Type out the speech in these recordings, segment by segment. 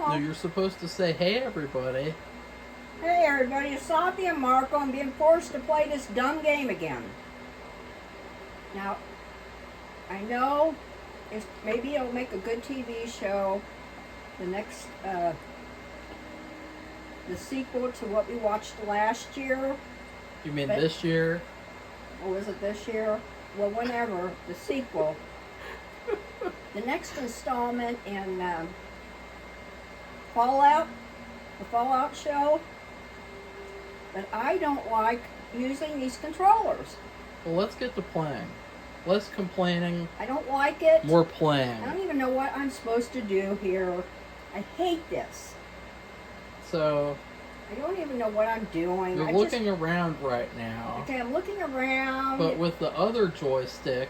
No, you're supposed to say, hey, everybody. Hey everybody, it's Safi and Marco. I'm being forced to play this dumb game again. Now, I know maybe it'll make a good TV show. The next, the sequel to what we watched last year. You mean this year? Or was it this year? Well, whenever, the sequel. The next installment in Fallout, the Fallout show. But I don't like using these controllers. Well, let's get to playing. Less complaining. I don't like it. More playing. I don't even know what I'm supposed to do here. I hate this. So... I don't even know what I'm doing. You're looking around right now. Okay, I'm looking around. But with the other joystick,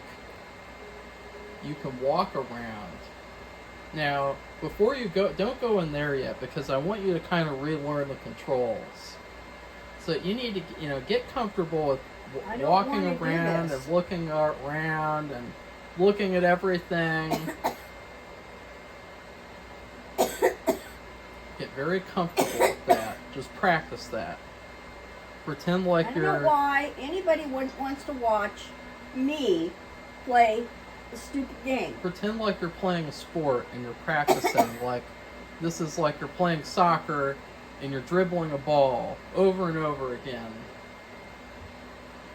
you can walk around. Now, before you go, don't go in there yet, because I want you to kind of relearn the controls. So you need to, get comfortable with walking around and looking around and looking at everything. Get very comfortable with that. Just practice that. Pretend like you're... I don't know why anybody wants to watch me play a stupid game. Pretend like you're playing a sport and you're practicing. Like, this is like you're playing soccer and you're dribbling a ball over and over again.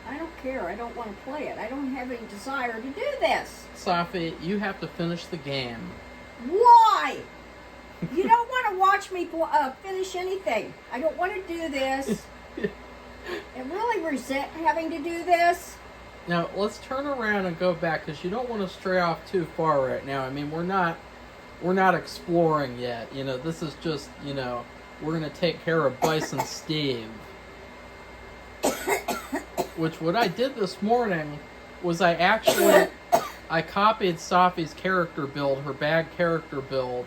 I don't care. I don't want to play it. I don't have any desire to do this. Safi, you have to finish the game. Why? You don't want to watch me finish anything. I don't want to do this. I really resent having to do this. Now, let's turn around and go back, because you don't want to stray off too far right now. I mean, we're not exploring yet. This is just, we're going to take care of Bison Steve. Which, what I did this morning was I copied Safi's character build, her bag character build,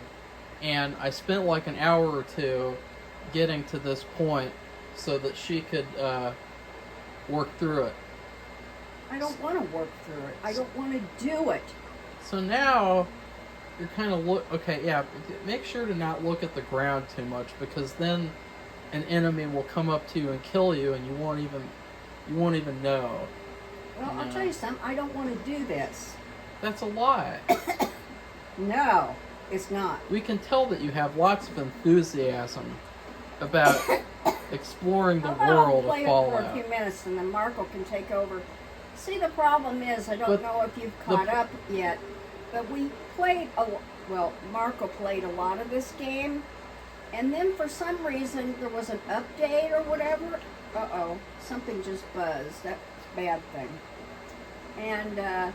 and I spent like an hour or two getting to this point so that she could work through it. I don't want to work through it. I don't want to do it. So now you're kind of okay, yeah, make sure to not look at the ground too much, because then an enemy will come up to you and kill you and you won't even know. Well, I'll tell you something. I don't want to do this. That's a lie. No, it's not. We can tell that you have lots of enthusiasm about exploring the world of Fallout. I'll play it for a few minutes and then Marco can take over. See, the problem is, I don't know if you've caught up yet, but we played, Marco played a lot of this game, and then for some reason there was an update or whatever. Uh-oh, something just buzzed. That's a bad thing. And,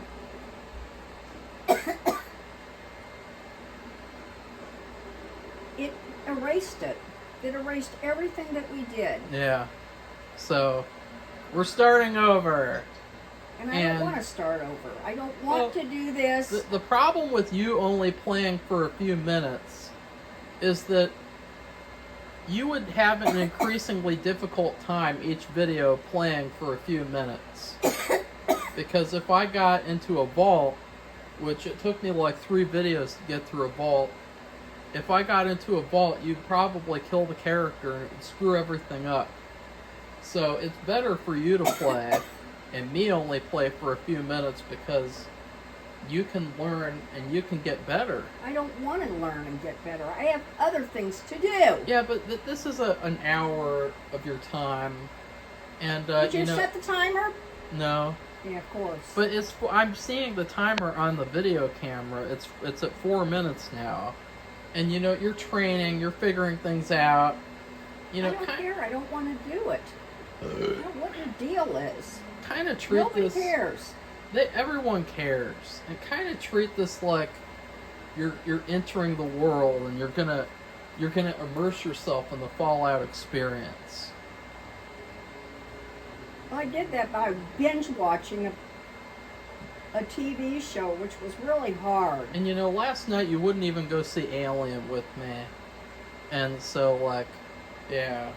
it erased it. It erased everything that we did. Yeah. So, we're starting over. And I don't want to start over. I don't want to do this. The problem with you only playing for a few minutes is that you would have an increasingly difficult time each video playing for a few minutes. Because if I got into a vault, which it took me like 3 videos to get through a vault, if I got into a vault, you'd probably kill the character and it would screw everything up. So it's better for you to play and me only play for a few minutes, because you can learn and you can get better. I don't want to learn and get better. I have other things to do. Yeah, but this is an hour of your time. And, Did you set the timer? No. Yeah, of course. But I'm seeing the timer on the video camera. It's at 4 minutes now. And you're training, you're figuring things out. I don't care. I don't want to do it. I don't know what your deal is. Kind of treat this. Nobody cares. Everyone cares. And kind of treat this like you're entering the world and you're gonna immerse yourself in the Fallout experience. Well, I did that by binge watching a TV show, which was really hard. And last night you wouldn't even go see Alien with me. And so, yeah,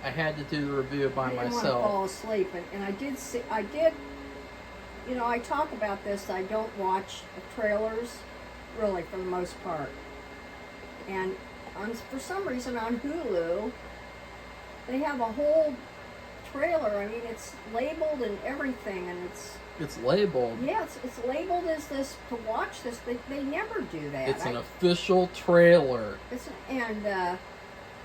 I had to do the review by myself. I didn't want to fall asleep. And I talk about this. I don't watch trailers, really, for the most part. And for some reason on Hulu, they have a whole trailer. I mean, it's labeled and everything, and It's labeled. yeah, it's labeled as this to watch this. They never do that. It's an official trailer.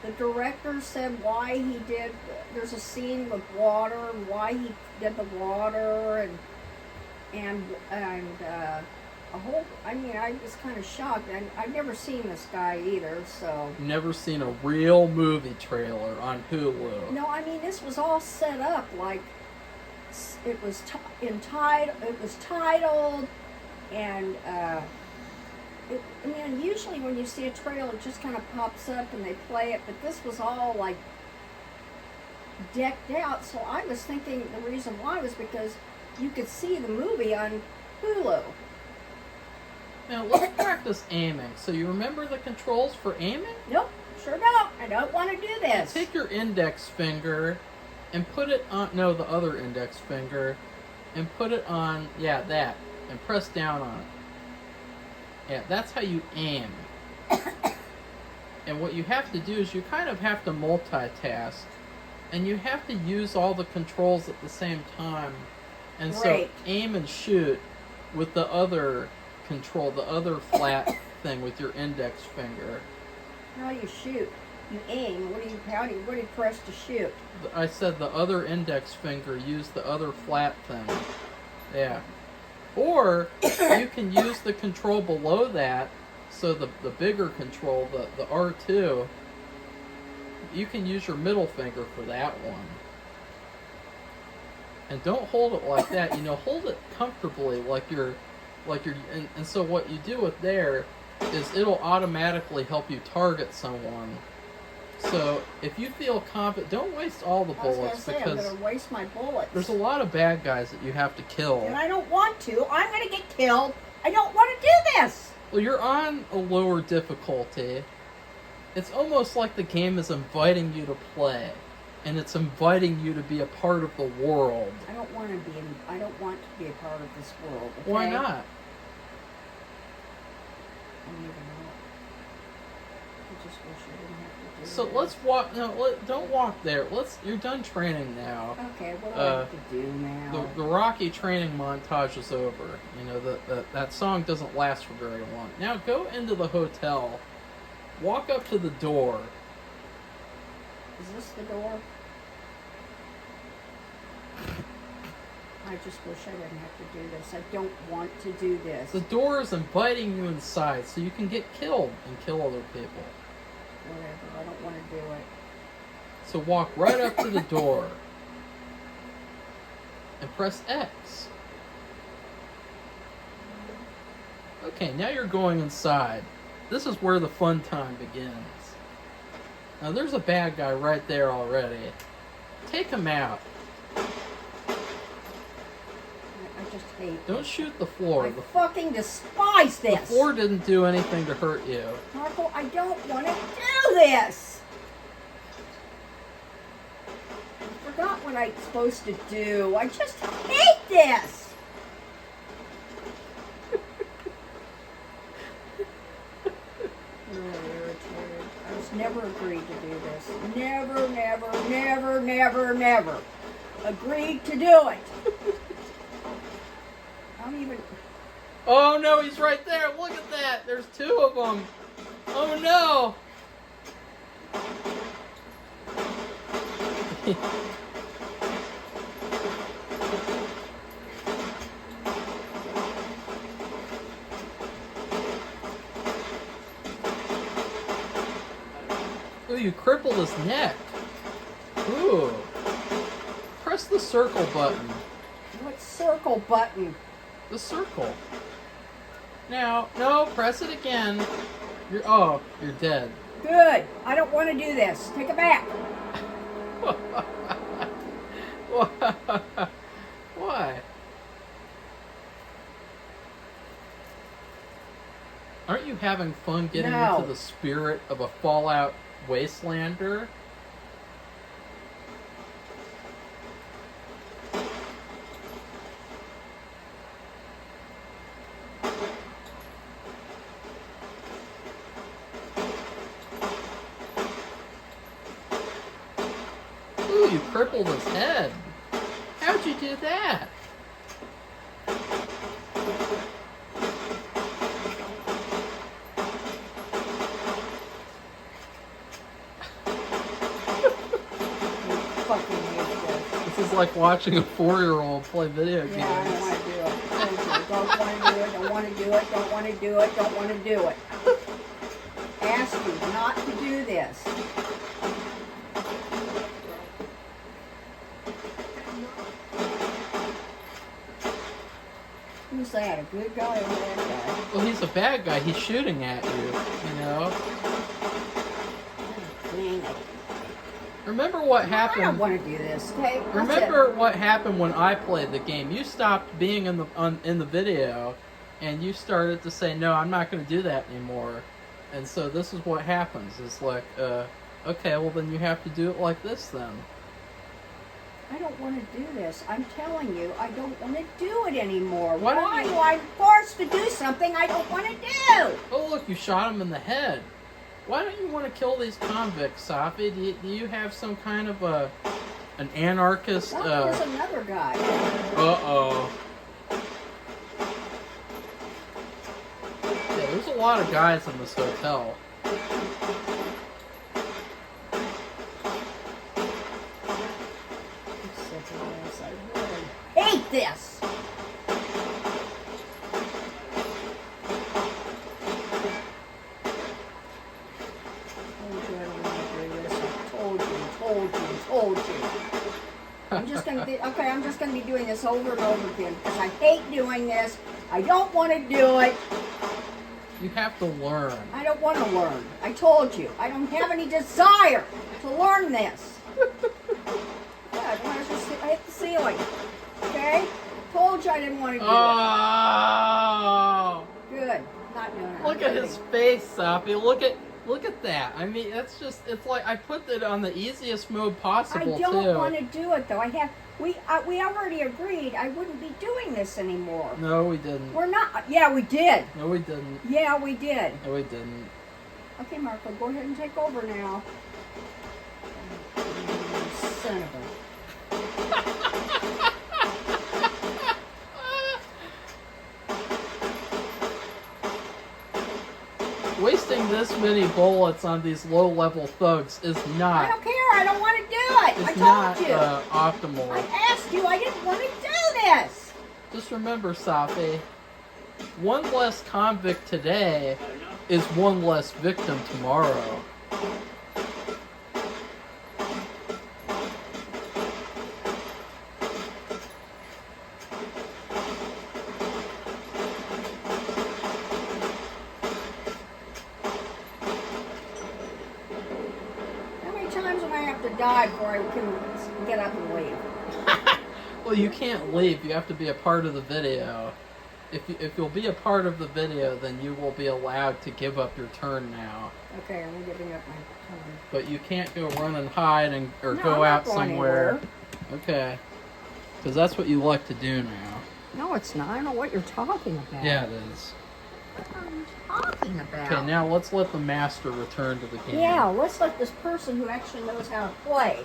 The director said why he did. There's a scene with water, and why he did the water, and a whole. I mean, I was kind of shocked, and I've never seen this guy either. So Never seen a real movie trailer on Hulu. no, I mean this was all set up like it was titled, and I mean, usually when you see a trailer, it just kind of pops up and they play it, but this was all like decked out. So I was thinking the reason why was because you could see the movie on Hulu. Now let's practice aiming. So you remember the controls for aiming? Nope, sure don't. I don't want to do this. Take your index finger and put it on, no, the other index finger, and put it on, yeah, that, and press down on it. Yeah, that's how you aim. And what you have to do is you kind of have to multitask, and you have to use all the controls at the same time. And Right. so aim and shoot with the other control, the other flat thing with your index finger. How do you shoot? You aim. What do you press to shoot? I said the other index finger, use the other flat thing. Yeah. Or you can use the control below that, so the bigger control, the R2, you can use your middle finger for that one. And don't hold it like that, hold it comfortably and so what you do with there is it'll automatically help you target someone. So if you feel confident, don't waste all the bullets, I'm going to waste my bullets. there's a lot of bad guys that you have to kill. And I don't want to. I'm going to get killed. I don't want to do this. Well, you're on a lower difficulty. It's almost like the game is inviting you to play, and it's inviting you to be a part of the world. I don't want to be a part of this world. Okay? Why not? I don't even know. I just wish I didn't have to do So this. let's walk. No, don't walk there. You're done training now. Okay, what do I have to do now? The Rocky training montage is over. That song doesn't last for very long. Now go into the hotel. Walk up to the door. Is this the door? I just wish I didn't have to do this. I don't want to do this. The door is inviting you inside so you can get killed and kill other people. Whatever, I don't want to do it. So walk right up to the door and press X. Okay, now you're going inside. This is where the fun time begins. Now there's a bad guy right there already. Take him out. I just hate Don't shoot the floor. I fucking despise this. The floor didn't do anything to hurt you. Marco, I don't want to do this. I forgot what I'm supposed to do. I just hate this. Really irritated. I was never agreed to do this. Never, never, never, never, never agreed to do it. I don't even. Oh no, he's right there. Look at that. There's two of them. Oh no. Ooh, you crippled his neck. Ooh. Press the circle button. What circle button? The circle. Now, no, press it again. You're dead. Good. I don't want to do this. Take it back. Why? Aren't you having fun getting No. into the spirit of a Fallout Wastelander? Oh, you crippled his head. How'd you do that? Fucking hate this. This is like watching a 4-year-old play video games. Yeah, I don't want to do it. Don't want to do it. Don't want to do it. Don't want to do it. Don't want to do it. Ask you not to do this. Who's that? A good guy or a bad guy? Well, he's a bad guy. He's shooting at you, you know? Dang it. Remember what I don't happened? want to do this. Okay. That's Remember what happened when I played the game? You stopped being in the video, and you started to say, "No, I'm not going to do that anymore." And so this is what happens. It's like, okay, well then you have to do it like this then. I don't want to do this. I'm telling you, I don't want to do it anymore. Why don't Why you- do I forced to do something I don't want to do? Oh look, you shot him in the head. Why don't you want to kill these convicts, Safi? Do you have some kind of an anarchist? Well, there's another guy. Uh-oh. Yeah, there's a lot of guys in this hotel. I hate this. Told you. I'm just gonna be doing this over and over again because I hate doing this. I don't want to do it. You have to learn. I don't want to learn. I told you. I don't have any desire to learn this. God, I hit the ceiling. Okay? Told you I didn't want to do Oh! it. Good. Not doing it. Look at his face, Safi. Look at that. I mean, it's like I put it on the easiest mode I possible don't want too. to do it though. We already agreed I wouldn't be doing this anymore. No, we didn't. We're not. Yeah, we did. No, we didn't. Yeah, we did. No, we didn't. Okay, Marco, go ahead and take over now. Son of a. Wasting this many bullets on these low-level thugs is I not. don't care. I don't want to do it. I It's not told you. optimal. I asked you. I didn't want to do this. Just remember, Safi, one less convict today is one less victim tomorrow. How many times am I have to die before I can get up and leave? Well, you can't leave. You have to be a part of the video. If you'll be a part of the video, then you will be allowed to give up your turn now. Okay, I'm giving up my time. But you can't go run and hide or No, go I'm not out going somewhere. anywhere. Okay. Because that's what you like to do now. No, it's not. I don't know what you're talking about. Yeah, it is. What are you talking about? Okay, now let's let the master return to the game. Yeah, let's let this person who actually knows how to play.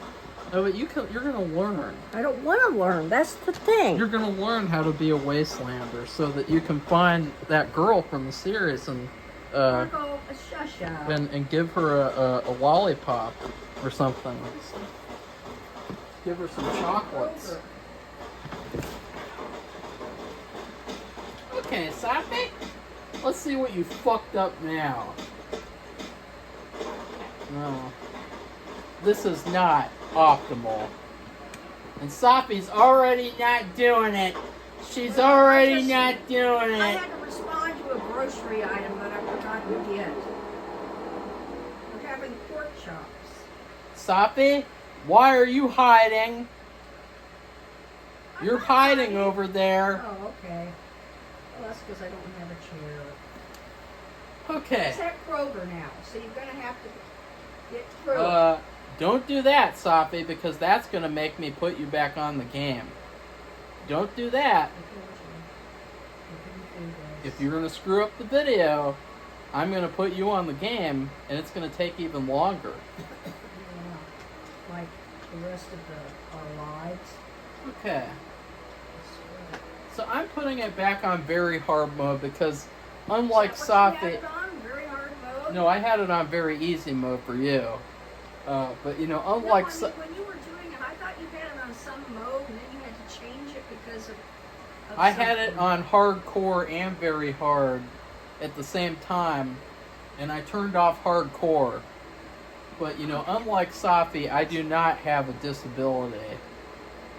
Oh, but you're going to learn. I don't want to learn. That's the thing. You're going to learn how to be a wastelander so that you can find that girl from the series and Marco, shush up. and give her a lollipop or something. Give her some chocolates. Okay, Safi, let's see what you fucked up now. No. This is not optimal. And Safi's already not doing it. She's already not doing I it. had to respond to a grocery item that I forgot to get. We're having pork chops. Safi, why are you hiding? You're hiding over there. Oh, okay. Well, that's because I don't have a chair. Okay. It's at Kroger now, so you're going to have to get through it. Don't do that, Safi, because that's going to make me put you back on the game. Don't do that. If you're going to screw up the video, I'm going to put you on the game, and it's going to take even longer. Like the rest of our lives. Okay. So I'm putting it back on very hard mode because unlike Is that what you Safi, had it on? Very hard mode? no, I had it on very easy mode for you. But you know, unlike No, I mean, when you were doing it, I thought you had it on some mode and then you had to change it because of I had it something. on hardcore and very hard at the same time, and I turned off hardcore. But you know, unlike Safi, I do not have a disability.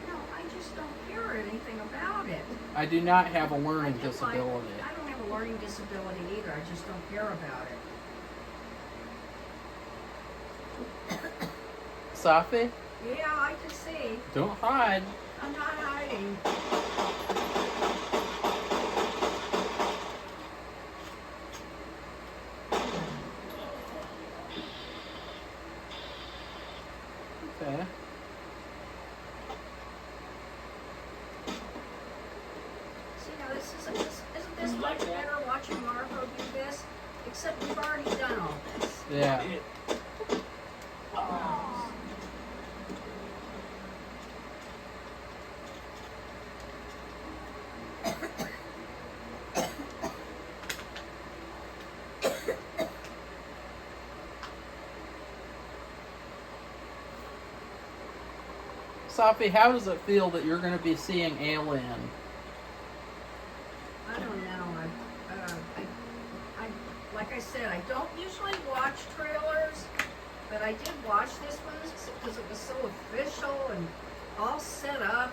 No, I just don't hear anything about it. I do not have a learning I disability. don't have a learning disability either. I just don't care about it. Safi, Yeah, I can see. don't hide. I'm not hiding. Okay. See, now isn't this much better watching Marco do this? Except we've already done all this. Yeah. Safi, how does it feel that you're going to be seeing Alien? I don't know. Like I said, I don't usually watch trailers, but I did watch this one because it was so official and all set up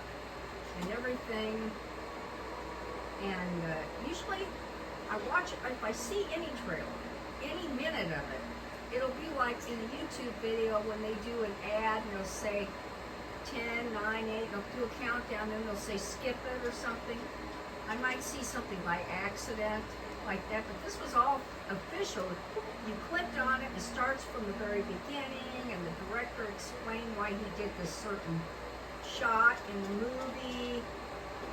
and everything. And usually, I watch it if I see any trailer, any minute of it. It'll be like in a YouTube video when they do an ad and they'll say 10, 9, 8, they'll do a countdown, then they'll say skip it or something. I might see something by accident like that, but this was all official. You clicked on it, it starts from the very beginning, and the director explained why he did this certain shot in the movie,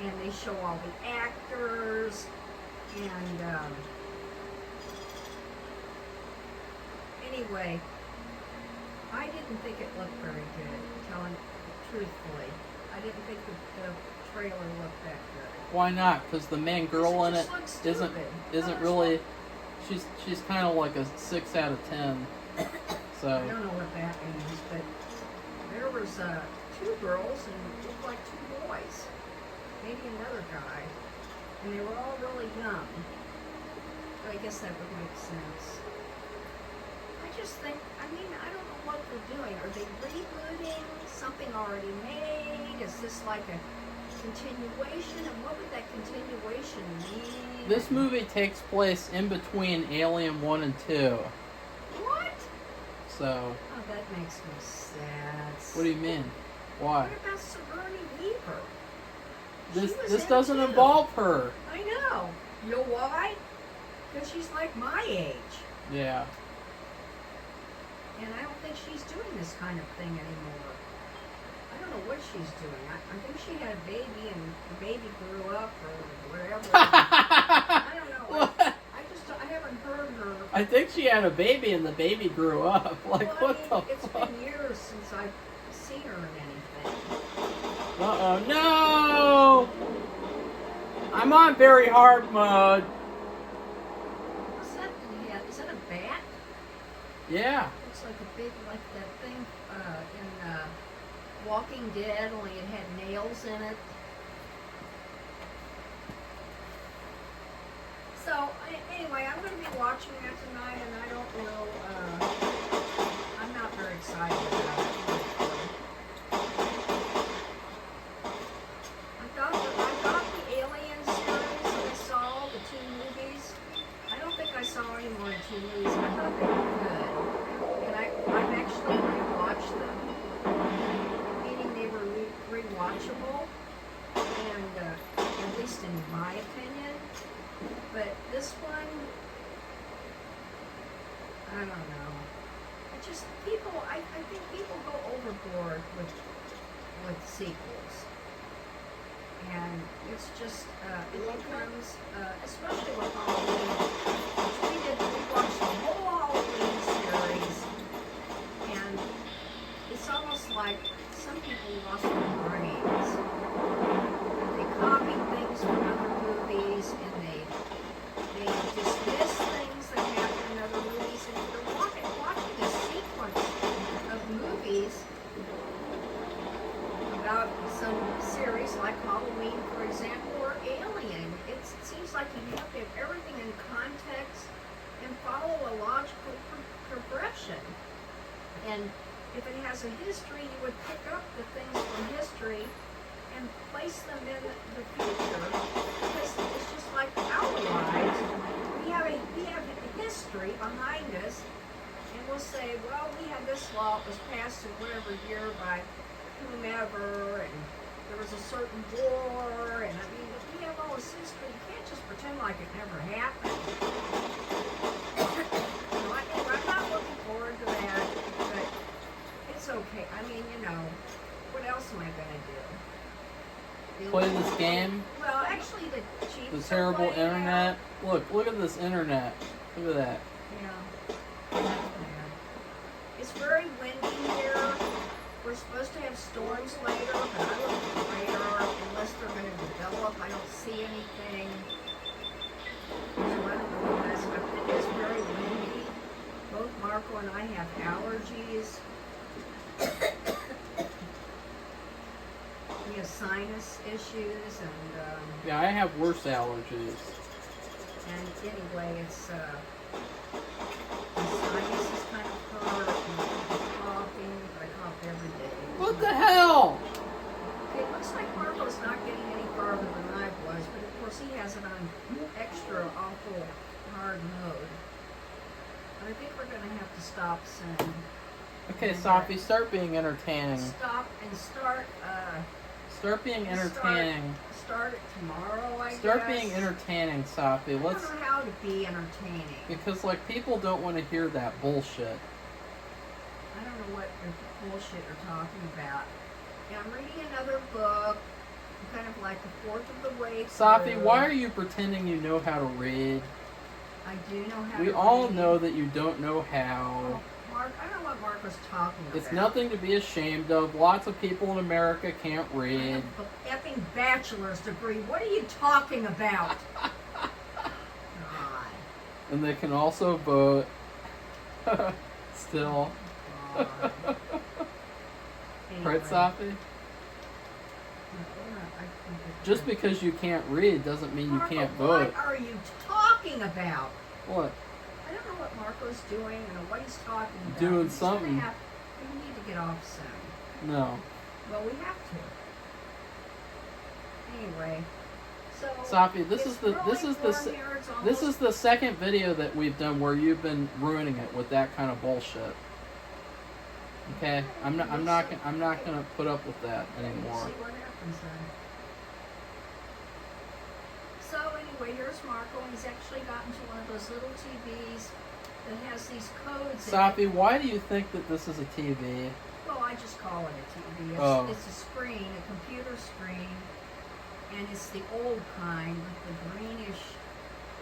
and they show all the actors, and anyway, I didn't think it looked very good, telling truthfully. I didn't think the trailer looked that good. Why not? Because the main girl in it isn't really. She's kind of like a 6 out of 10. So. I don't know what that means, but there was 2 girls and it looked like 2 boys, maybe another guy, and they were all really young. So I guess that would make sense. I just think, I don't know what they're doing. Are they rebooting something already made? Is this like a continuation? And what would that continuation mean? This movie takes place in between Alien 1 and 2. What? So. Oh, that makes me sad. What do you mean? Why? What about Sigourney Weaver? This doesn't involve her. I know. You know why? Because she's like my age. Yeah. And I don't think she's doing this kind of thing anymore. I don't know what she's doing. I think she had a baby and the baby grew up or whatever. I don't know. What? I haven't heard her. I think she had a baby and the baby grew up. Like, well, what the it's fuck? been years since I've seen her in anything. Uh-oh. No! I'm on very hard mode. What's that? Yeah, is that a bat? Yeah. Looks like a big, like that thing in Walking Dead, only it had nails in it. So, anyway, I'm going to be watching that tonight, and I don't know, I'm not very excited about it. I thought the Alien series that I saw, the 2 movies, I don't think I saw any more than 2 movies, and I thought they were good. And I've actually rewatched them, meaning they were rewatchable, and at least in my opinion. But this one, I don't know. I think people go overboard with sequels. And it's just, it becomes, especially with Halloween, we watched the whole Halloween series, and it's almost like And if it has a history, you would pick up the things from history and place them in the future, because it's just like our lives. We have a history behind us, and we'll say, well, we had this law, it was passed in whatever year by whomever, and there was a certain war, and I mean, if we have all this history, you can't just pretend like it never happened. I'm not looking forward to that, but it's okay. I mean, what else am I going to do? Play this game? Well, actually, the Chiefs The terrible are playing internet. Look at this internet. Look at that. Yeah. It's very windy here. We're supposed to have storms later, but I look at the radar. Unless they're going to develop, I don't see anything. So I don't know what that's about. It is very windy. Both Marco and I have allergies. We have sinus issues, and Yeah, I have worse allergies. and anyway, it's my sinus is kind of hurt, and I'm coughing, but I cough every day. What the hell? Okay, it looks like Marco's not getting any farther than I was, but of course he has it on extra awful hard mode. But I think we're gonna have to stop soon. Okay, Safi, start being entertaining. Stop and start. Start being entertaining. Start it tomorrow, I guess. Start being entertaining, Safi. I don't know how to be entertaining. Because people don't want to hear that bullshit. I don't know what bullshit you're talking about. Yeah, I'm reading another book. I'm kind of like a fourth of the way through. Safi, why are you pretending you know how to read? I do know how to We all read. know that you don't know how. Oh, Mark, I don't know what Mark was talking about. It's nothing to be ashamed of. Lots of people in America can't I read. have an effing bachelor's degree. What are you talking about? God. And they can also vote. Still. God. Right, Anyway. Safi? Just because you can't read doesn't mean you Marco, can't vote. What are you talking about? What? I don't know what Marco's doing or what he's talking about. Doing He's gonna something. We need to get off soon. No. Well, we have to. Anyway, so Safi, this it's is the really warm here. It's this almost- is the second video that we've done where you've been ruining it with that kind of bullshit. Okay, I'm not gonna put up with that We'll anymore. see what happens then. So anyway, here's Marco, and he's actually gotten to one of those little TVs that has these codes in it. Safi, why do you think that this is a TV? Well, I just call it a TV. It's, Oh. it's a screen, a computer screen, and it's the old kind with the greenish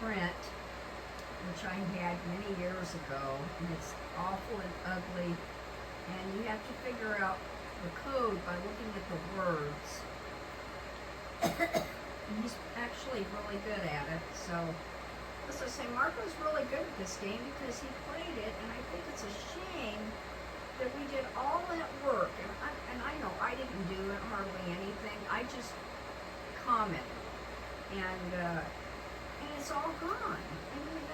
print, which I had many years ago, and it's awful and ugly, and you have to figure out the code by looking at the words. And he's actually really good at it, so as I say, Marco's really good at this game because he played it, and I think it's a shame that we did all that work, and I know I didn't do hardly anything. I just commented, and it's all gone. I mean,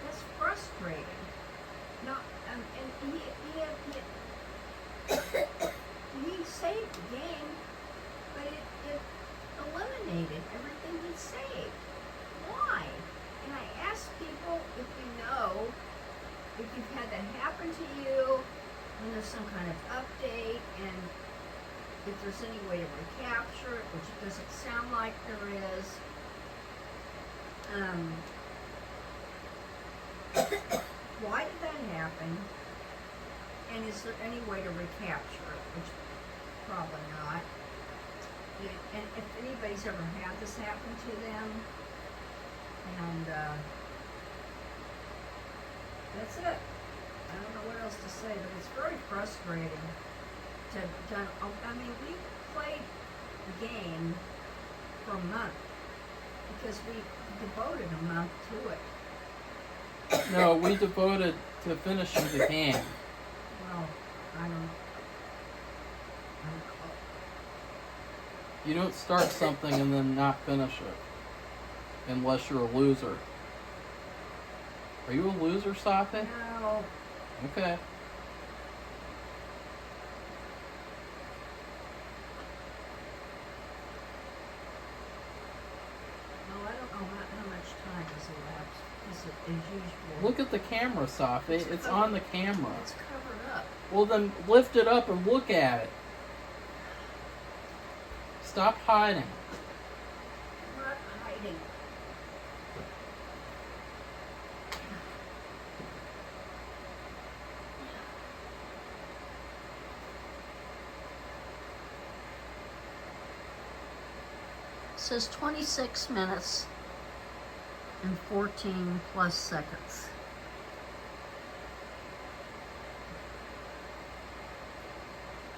that's frustrating. Not, and he saved the game, but it eliminated everything he saved. Why? And I asked people if you know. If you've had that happen to you, when there's some kind of update, and if there's any way to recapture it, which it doesn't sound like there is. Why did that happen? And is there any way to recapture it? Which probably not. And if anybody's ever had this happen to them, and that's it. I don't know what else to say, but it's very frustrating I mean, we played the game for a month because we devoted a month to it. No, we devoted to finishing the game. Well, I don't You don't start something and then not finish it. Unless you're a loser. Are you a loser, Safi? No. Okay. Well, I don't know how much time has elapsed. Is it as usual? Look at the camera, Safi. It's on the camera. It's covered up. Well, then lift it up and look at it. Stop hiding. I'm not hiding. It says 26 minutes and 14 plus seconds.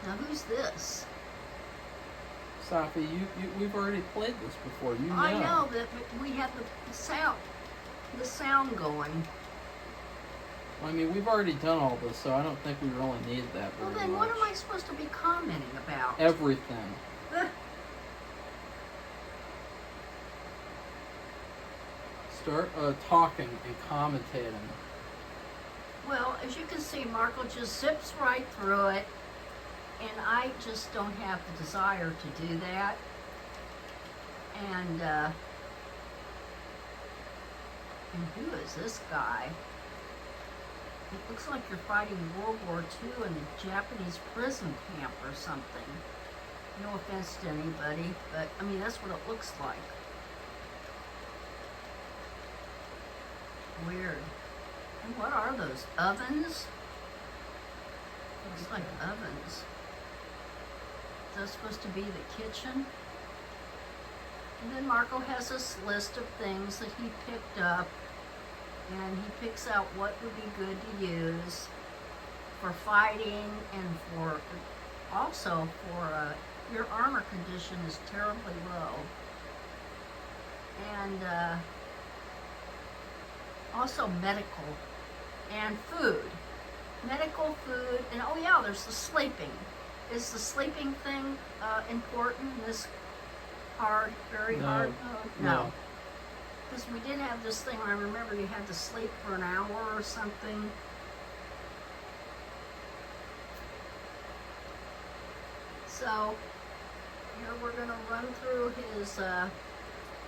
Now who's this? Safi, we've already played this before. You know. I know that, but we have the sound going. I mean, we've already done all this, so I don't think we really need that Well, very then much. what am I supposed to be commenting about? Everything. Start talking and commentating. Well, as you can see, Marco just zips right through it, and I just don't have the desire to do that. And who is this guy? It looks like you're fighting World War II in a Japanese prison camp or something. No offense to anybody, but I mean, that's what it looks like. Weird. And what are those? Ovens? Looks like ovens. Is that supposed to be the kitchen? And then Marco has this list of things that he picked up, and he picks out what would be good to use for fighting and for also for your armor condition is terribly low. And also medical and food. Medical, food, and oh yeah, there's the sleeping. Is the sleeping thing important in this hard, very hard mode? No. Because we did have this thing, I remember you had to sleep for an hour or something. So, here we're going to run through his,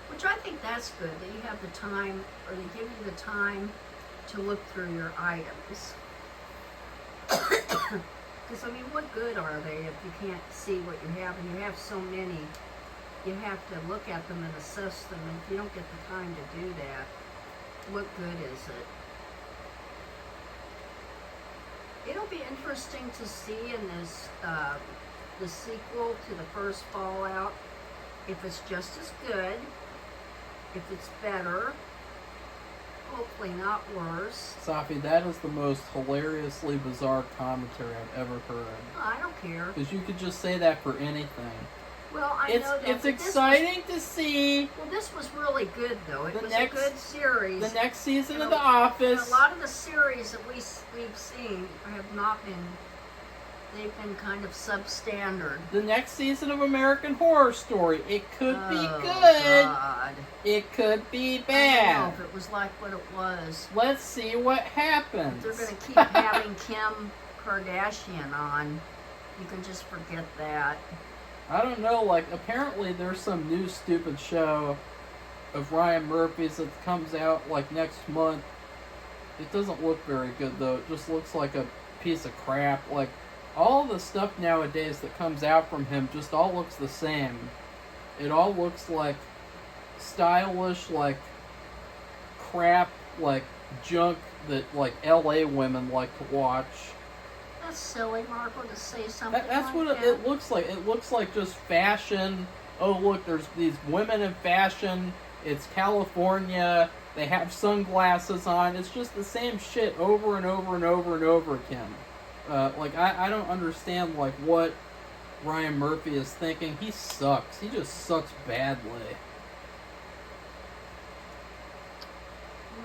which I think that's good, that you have the time, or they give you the time to look through your items. Because, I mean, what good are they if you can't see what you have, and you have so many? You have to look at them and assess them, and if you don't get the time to do that, what good is it? It'll be interesting to see in this, the sequel to the first Fallout, if it's just as good, if it's better, hopefully not worse. Safi, that is the most hilariously bizarre commentary I've ever heard. I don't care. Because you could just say that for anything. Well, I know that. It's exciting to see. Well, this was really good, though. It was next, a good series. The next season of The Office. And a lot of the series that we've seen have not been. They've been kind of substandard. The next season of American Horror Story. It could be good. God. It could be I don't bad. know if it was like what it was. Let's see what happens. If they're going to keep having Kim Kardashian on, you can just forget that. I don't know, like, apparently there's some new stupid show of Ryan Murphy's that comes out, like, next month. It doesn't look very good, though. It just looks like a piece of crap. Like, all the stuff nowadays that comes out from him just all looks the same. It all looks like stylish, like, crap, like, junk that, like, LA women like to watch. That's silly, Marco, to say something That's like what that. it looks like. It looks like just fashion. Oh, look, there's these women in fashion. It's California. They have sunglasses on. It's just the same shit over and over and over and over again. Like, I don't understand, like, what Ryan Murphy is thinking. He sucks. He just sucks badly.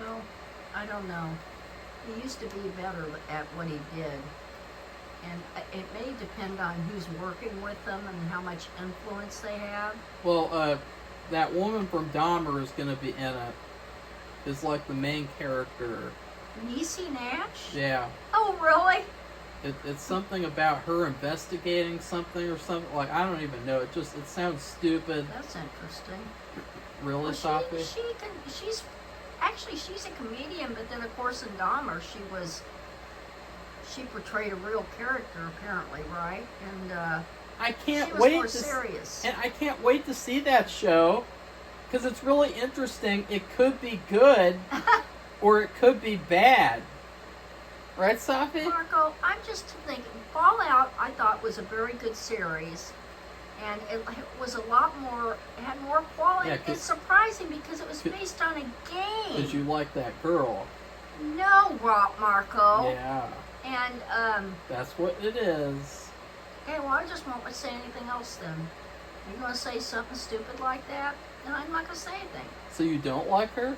Well, I don't know. He used to be better at what he did. And it may depend on who's working with them and how much influence they have. Well, that woman from Dahmer is going to be in it. is like the main character. Niecy Nash? Yeah. Oh, really? It's something about her investigating something or something. Like, I don't even know. It sounds stupid. That's interesting. Really, Well, Safi? She's a comedian, but then of course in Dahmer she portrayed a real character apparently, right? And I can't she was wait more to serious. And I can't wait to see that show because it's really interesting. It could be good or it could be bad. Right, Safi? Marco, I'm just thinking, Fallout I thought was a very good series. And it was a lot more, it had more quality. Yeah, it's surprising because it was based on a game. Because you like that girl. No, Marco. Yeah. And, that's what it is. okay, well, I just won't say anything else then. Are you going to say something stupid like that? No, I'm not going to say anything. So you don't like her?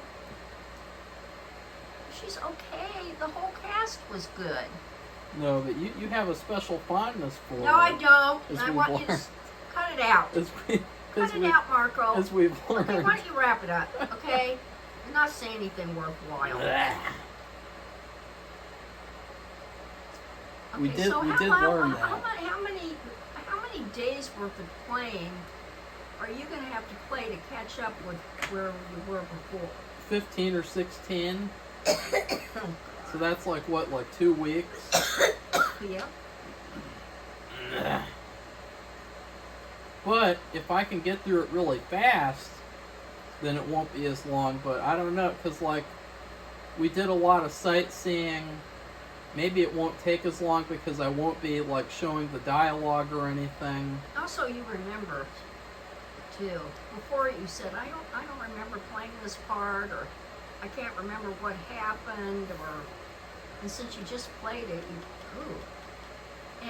She's okay. The whole cast was good. No, but you have a special fondness for her. No, I don't. As I we've want you to learned. cut it out. Cut it out, Marco. As we've learned. Okay, why don't you wrap it up, okay? You're not saying anything worthwhile. We Okay, did so learn that. How many days worth of playing are you going to have to play to catch up with where you were before? 15 or 16. So that's like what, like 2 weeks? Yeah. But if I can get through it really fast, then it won't be as long. But I don't know, because like we did a lot of sightseeing. Maybe it won't take as long because I won't be like showing the dialogue or anything. Also, you remember too. Before you said, I don't remember playing this part, or I can't remember what happened, and since you just played it,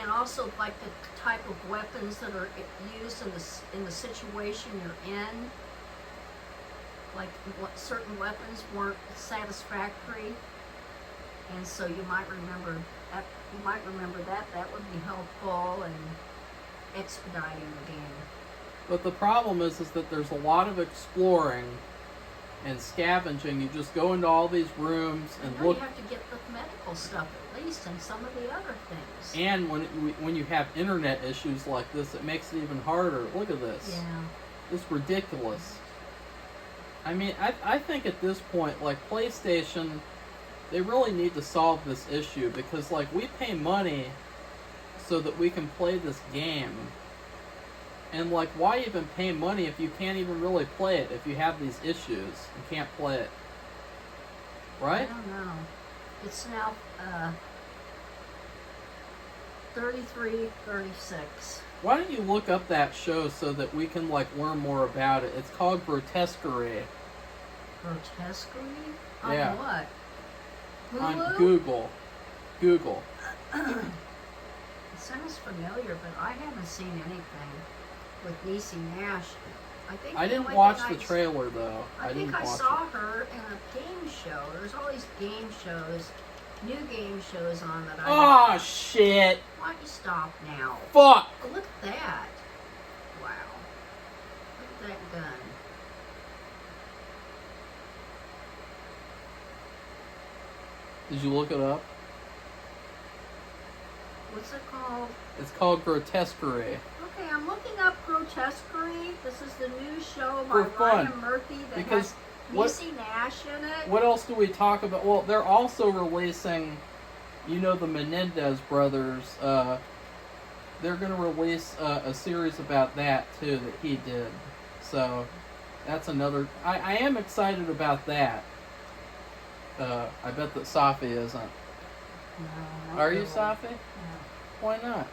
and also like the type of weapons that are used in the situation you're in, like what certain weapons weren't satisfactory, and so you might remember that. That would be helpful in expediting the game. But the problem is that there's a lot of exploring and scavenging. You just go into all these rooms and look. You have to get the medical stuff at least, and some of the other things. And when you have internet issues like this, it makes it even harder. Look at this. Yeah. It's ridiculous. I mean, I think at this point, like PlayStation, they really need to solve this issue because, like, we pay money so that we can play this game. And, like, why even pay money if you can't even really play it? If you have these issues and can't play it. Right? I don't know. It's now 33:36. Why don't you look up that show so that we can, like, learn more about it? It's called Grotesquerie. Grotesquerie? Yeah. On what? Hulu? On Google. Google. It sounds familiar, but I haven't seen anything with Niecy Nash. I didn't watch the trailer, though. I think I saw her in a game show. There's all these game shows, new game shows on that Oh, shit! Why don't you stop now? Fuck! Oh, look at that. Wow. Look at that gun. Did you look it up? What's it called? It's called Grotesquerie. Okay, I'm looking up Grotesquerie. This is the new show For by fun. Ryan Murphy that Because has what- Niecy Nash in it. What else do we talk about? Well, they're also releasing, you know, the Menendez brothers. They're going to release a series about that, too, that he did. So, that's another... I am excited about that. I bet that Safi isn't. No, not Are you, really. Safi? No. Why not?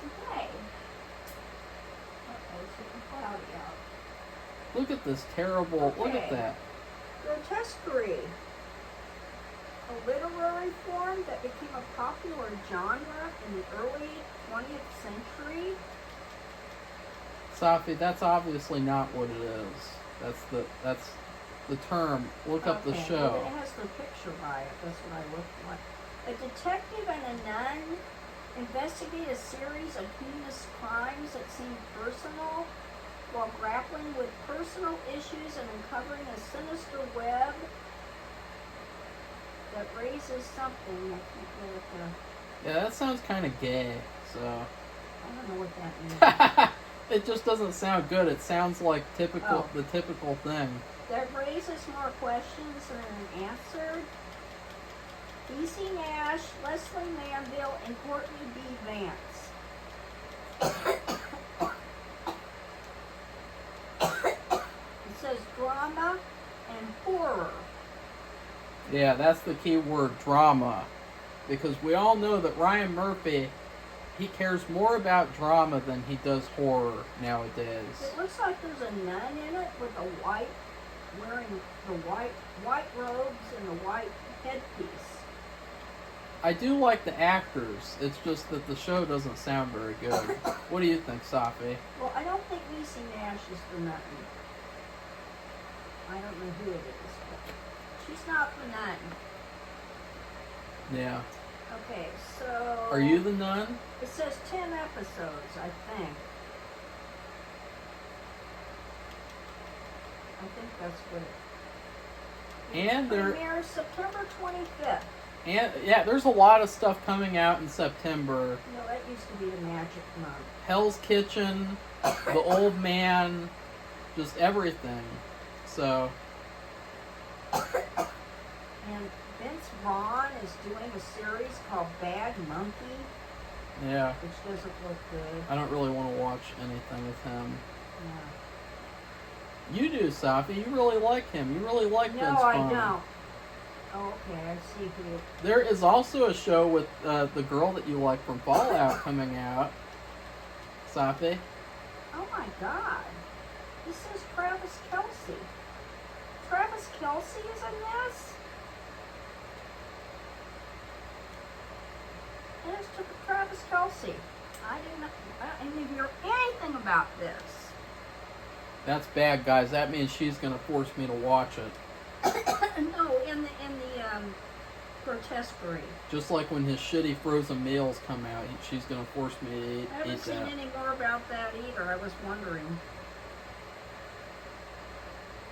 Okay. Uh-oh, it's getting cloudy out. Look at this terrible... Look at Okay. that. Grotesquerie. A literary form that became a popular genre in the early 20th century. Safi, that's obviously not what it is. That's the term. Look up the Okay, show. well, it has the picture by it. That's what I looked like. A detective and a nun investigate a series of heinous crimes that seem personal while grappling with personal issues and uncovering a sinister web that raises something. I can't really Yeah, that sounds kind of gay, so... I don't know what that means. It just doesn't sound good. It sounds like Oh. the typical thing. That raises more questions than answered. B.C. Nash, Leslie Manville, and Courtney B. Vance. It says drama and horror. Yeah, that's the key word, drama. Because we all know that Ryan Murphy, he cares more about drama than he does horror nowadays. It looks like there's a nun in it with a white, wearing the white robes and the white headpiece. I do like the actors. It's just that the show doesn't sound very good. What do you think, Safi? Well, I don't think B.C. Nash is the nun. I don't know who it is, but she's not the nun. Yeah. Okay, so... Are you the nun? It says 10 episodes, I think. I think that's what it... And there... Premieres September 25th. And yeah, there's a lot of stuff coming out in September. You know, that used to be the magic month. Hell's Kitchen, The Old Man, just everything. So... And Vince Vaughn is doing a series called Bad Monkey, Yeah. which doesn't look good. I don't really want to watch anything with him. No, You do, Safi. You really like him. You really like Vince I Vaughn. don't. Oh, okay, I see who. There is also a show with the girl that you like from Fallout coming out. Safi. Oh my God. This is Travis Kelce. Travis Kelce is in this? And it's Travis Kelce. I didn't hear anything about this. That's bad, guys. That means she's going to force me to watch it. No, in the grotesquerie. Just like when his shitty frozen meals come out, she's going to force me to I haven't eat seen that. any more about that either. I was wondering.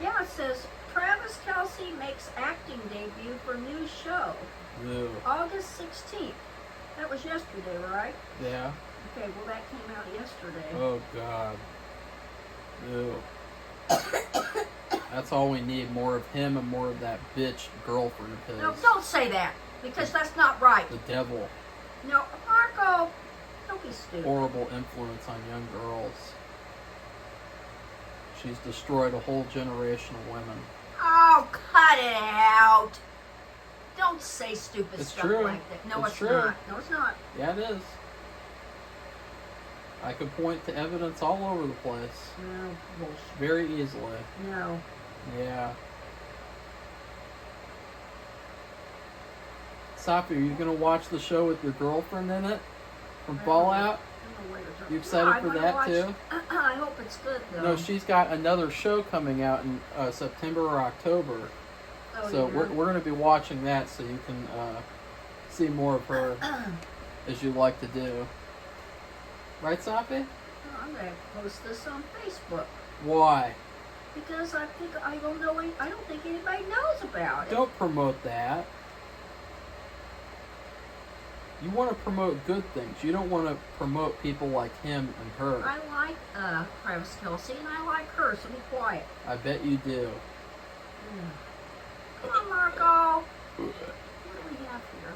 Yeah, it says Travis Kelce makes acting debut for new show. Ew. August 16th. That was yesterday, right? Yeah. Okay, well that came out yesterday. Oh, God. Ew. That's all we need. More of him and more of that bitch girlfriend of his. No, don't say that, because that's not right. The devil. No, Marco, don't be stupid. Horrible influence on young girls. She's destroyed a whole generation of women. Oh, cut it out. Don't say stupid It's stuff true. like that. No, It's it's true. not. No, it's not. Yeah, it is. I could point to evidence all over the place. No, bullshit. Very easily. No. Yeah. Safi, are you going to watch the show with your girlfriend in it? From Fallout? I don't know what you're talking You excited I for wanna that watch- too? I hope it's good, though. No, she's got another show coming out in September or October. Oh, So yeah. we're going to be watching that so you can see more of her as you like to do. Right, Safi? I'm going to post this on Facebook. Why? Because I don't think anybody knows about it. Don't promote that. You want to promote good things. You don't want to promote people like him and her. I like Travis Kelce, and I like her, so be quiet. I bet you do. Come on, Marco. What do we have here?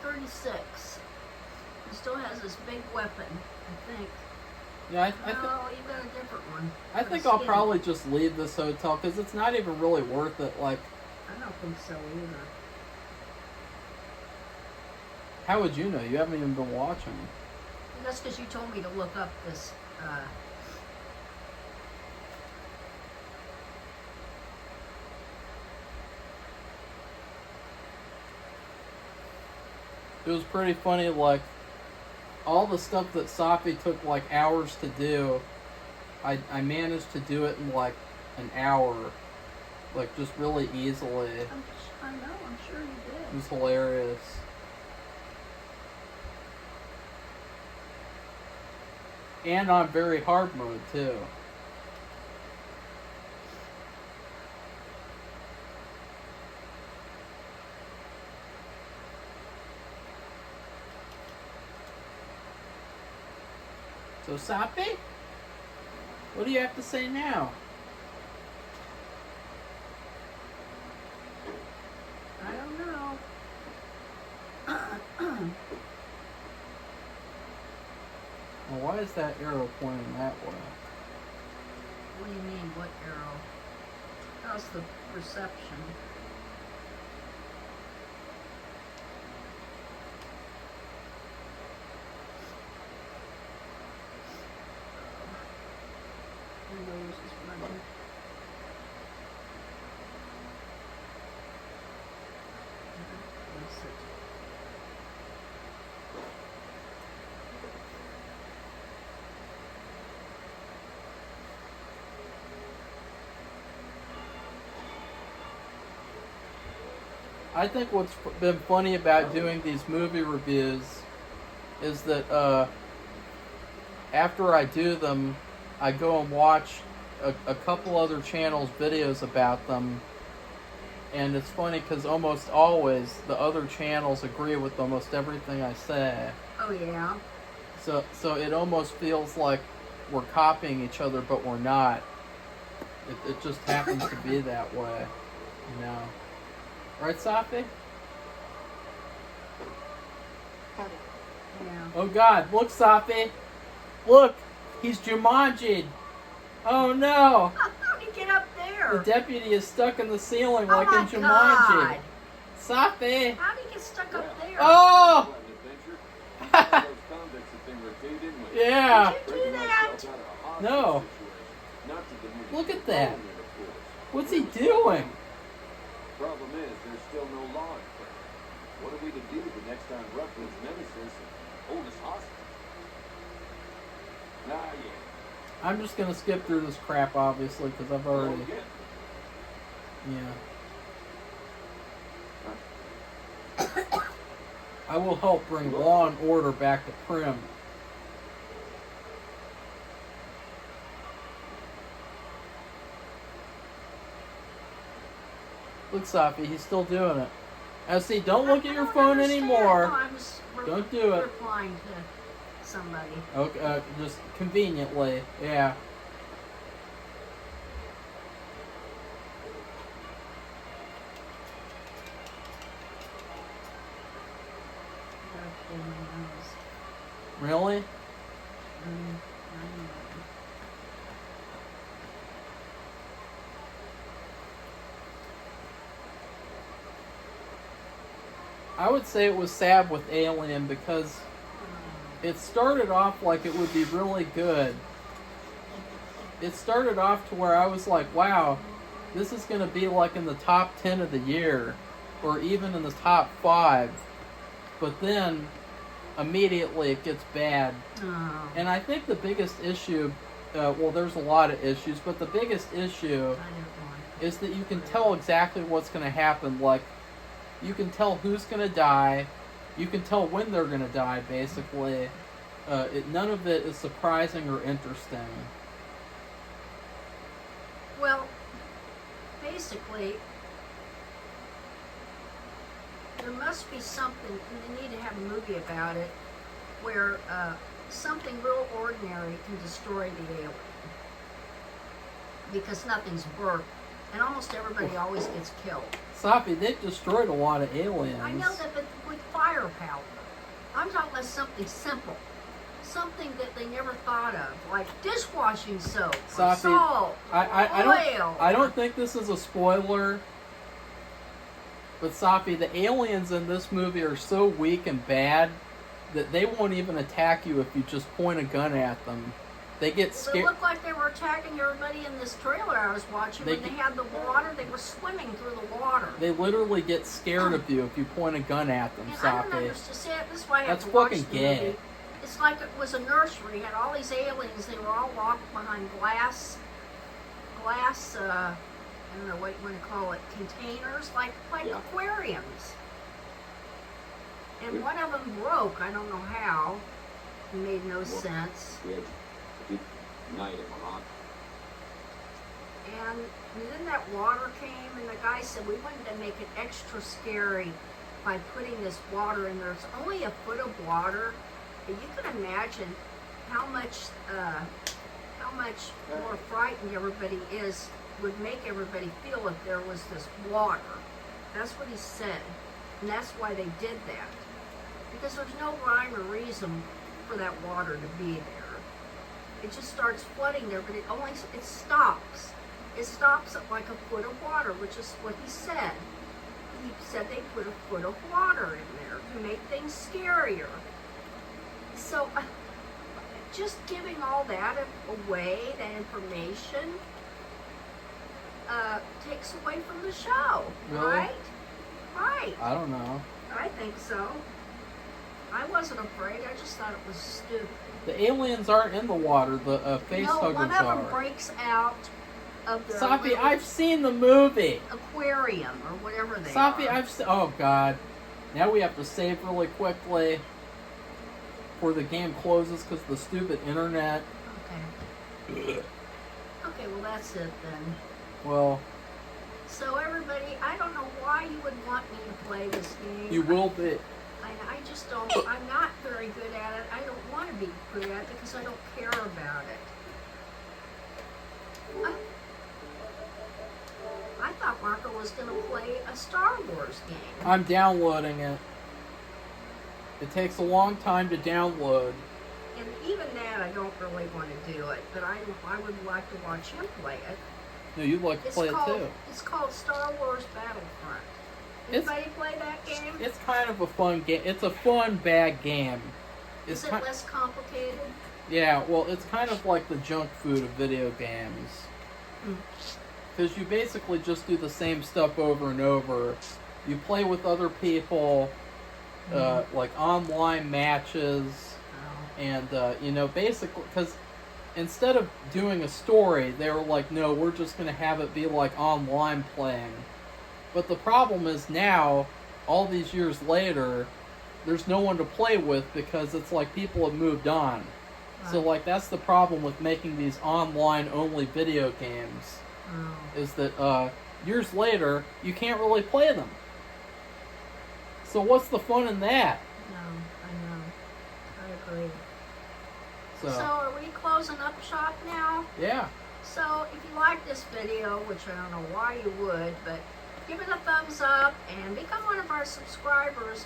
39-36. He still has this big weapon, I think. Yeah, No, you got a different one. I think I'll probably just leave this hotel because it's not even really worth it. Like, I don't think so either. how would you know? You haven't even been watching. That's because you told me to look up this. It was pretty funny, like, all the stuff that Safi took, like, hours to do, I managed to do it in, like, an hour. Like, just really easily. I know, I'm sure you It did. was hilarious. And on very hard mode, too. So, Safi, what do you have to say now? I don't know. Well, why is that arrow pointing that way? What do you mean, what arrow? How's the perception? Windows is running. That's it. I think what's been funny about doing these movie reviews is that after I do them, I go and watch a couple other channels' videos about them. And it's funny because almost always the other channels agree with almost everything I say. Oh, yeah. So it almost feels like we're copying each other, but we're not. It just happens to be that way, you know. Right, Safi? Yeah. Oh God! Look, Safi! Look! He's Jumanji'd! Oh no! How'd he get up there? The deputy is stuck in the ceiling like my in Jumanji. God. Safi! How'd he get stuck up there? Oh! Yeah. Did you do that? No. Look at that. What's he doing? Problem is, there's still no law in place. What are we to do the next time Rufflin's nemesis and hold us hostage? Nah, yeah. I'm just gonna skip through this crap, obviously, because I've already. Yeah. I will help bring law and order back to Prim. Look, Safi, he's still doing it. Now, see, don't look at your phone anymore. No, I was Don't do it. replying to somebody. Okay, just conveniently, yeah. Really? I would say it was sad with Alien because it started off like it would be really good. It started off to where I was like, wow, this is going to be like in the top 10 of the year, or even in the top 5. But then, immediately it gets bad. Oh. And I think the biggest issue, well, there's a lot of issues, but the biggest issue is that you can tell exactly what's going to happen. Like, you can tell who's going to die. You can tell when they're going to die, basically. None of it is surprising or interesting. Well, basically, there must be something, and they need to have a movie about it, where something real ordinary can destroy the alien. Because nothing's worked, and almost everybody always gets killed. Safi, they've destroyed a lot of aliens. I know that, but with firepower. I'm talking about something simple. Something that they never thought of, like dishwashing soap, Safi, salt, oil. I don't think this is a spoiler, but Safi, the aliens in this movie are so weak and bad that they won't even attack you if you just point a gun at them. They get scared. They looked like they were attacking everybody in this trailer I was watching. When they had the water, they were swimming through the water. They literally get scared of you if you point a gun at them, And Safi. I don't understand. See, this is why I have That's to watch fucking the gay. movie. It's like it was a nursery. It had all these aliens. They were all locked behind glass. I don't know what you want to call it. Containers, like aquariums. And one of them broke. I don't know how. It made no sense. We had a big night at Morocco. And then that water came, and the guy said we wanted to make it extra scary by putting this water in there. It's only a foot of water, but you can imagine how much more frightened everybody would make everybody feel if there was this water. That's what he said, and that's why they did that. Because there's no rhyme or reason for that water to be there. It just starts flooding there, but it stops. It stops at like a foot of water, which is what he said. He said they put a foot of water in there to make things scarier. So, just giving all that away, that information, takes away from the show, Really? right? Right. I don't know. I think so. I wasn't afraid. I just thought it was stupid. The aliens aren't in the water. The face No, huggers one of them are. breaks out of their Safi, little I've seen the movie. aquarium or whatever they Safi, are. oh God. Now we have to save really quickly before the game closes because of the stupid internet. Okay. Okay, well that's it then. Well, So everybody, I don't know why you would want me to play this game. you will be. I just don't, I'm not very good at it. I don't want to be good at it because I don't care about it. I thought Marco was going to play a Star Wars game. I'm downloading it. It takes a long time to download. And even that, I don't really want to do it. But I would like to watch him play it. No, you'd like to play it too. It's called Star Wars Battlefront. Anybody play that game? It's kind of a fun game. It's a fun, bad game. Is it less complicated? Yeah, well, it's kind of like the junk food of video games. Because you basically just do the same stuff over and over. You play with other people, like online matches, and, basically, because instead of doing a story, they were like, no, we're just going to have it be like online playing. But the problem is now, all these years later, there's no one to play with because it's like people have moved on. Right. So, like, that's the problem with making these online-only video games. Is that years later, you can't really play them. So what's the fun in that? No, I know. I agree. So are we closing up shop now? Yeah. So if you like this video, which I don't know why you would, but give it a thumbs up and become one of our subscribers.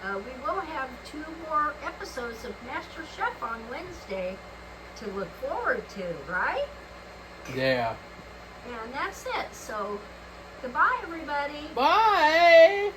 We will have 2 more episodes of Master Chef on Wednesday to look forward to, right? Yeah. And that's it. So, goodbye, everybody. Bye!